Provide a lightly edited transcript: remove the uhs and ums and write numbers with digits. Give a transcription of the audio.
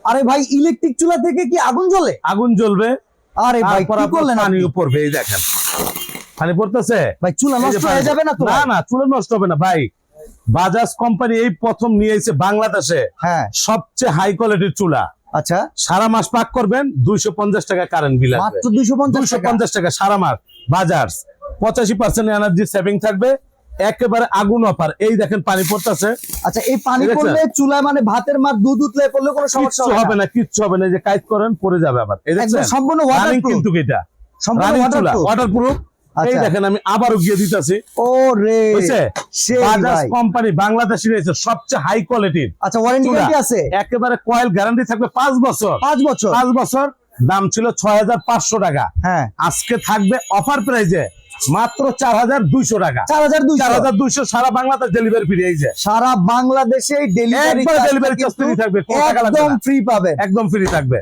আরে ভাই ইলেকট্রিক চুলা থেকে কি আগুন জ্বলে? আগুন জ্বলবে, আরে ভাই কি করলেন পানি আপনি? পড়বে, এই দেখেন পানি পড়তেছে। ভাই চুলা এই যে নষ্ট হয়ে পানি- যাবে না তো? না না, চুলা নষ্ট হবে না ভাই। বাজাজ কোম্পানি এই প্রথম নিয়ে এসেছে বাংলাদেশে হ্যাঁ সবচেয়ে হাই কোয়ালিটির চুলা। আচ্ছা সারা মাস পাক করবেন 250 টাকা কারেন্ট বিল আসবে। মাত্র 250 টাকা। 250 টাকা সারা মাস। বাজাজ 85% এনার্জি সেভিং থাকবে, একেবারে আগুন অফার। এই দেখেন পানি পড়তেছে, আচ্ছা এই পানি দেখছেন? পড়লে চুলা মানে ভাতের মার দুধ উতলে পড়লে কোনো সমস্যা কিচ্ছু হবে না, কিচ্ছু হবে না। এই যে কাজ করেন পড়ে যাবে আবার। এই একদম দেখছেন সম্পূর্ণ রানিং ওয়াটারপ্রুফ। কিন্তু এটা সম্পূর্ণ রানিং চুলা, ওয়াটারপ্রুফ। ওয়াটারপ্রুফ। এই আচ্ছা। দেখেন আমি আবারও গিয়ে দিতেছি। ও রে বুঝছে? সেই বাজাজ ভাই। কোম্পানি বাংলাদেশে রয়েছে সবচেয়ে হাই কোয়ালিটির আচ্ছা ওয়ারেন্টি চুলা। গ্যারান্টি আছে? একেবারে কয়েল গ্যারান্টি থাকবে 5 বছর। 5 বছর। 5 বছর। দাম ছিল 6500 টাকা, হ্যাঁ আজকে থাকবে অফার প্রাইজে মাত্র 4200 টাকা। 4200। 4200 সারা বাংলাদেশ ডেলিভারি ফ্রি। এই যে সারা বাংলাদেশে ডেলিভারি একবার ডেলিভারি চার্জ ফ্রি থাকবে, কোনো টাকা লাগবে একদম না। ফ্রি পাবেন। একদম ফ্রি থাকবে।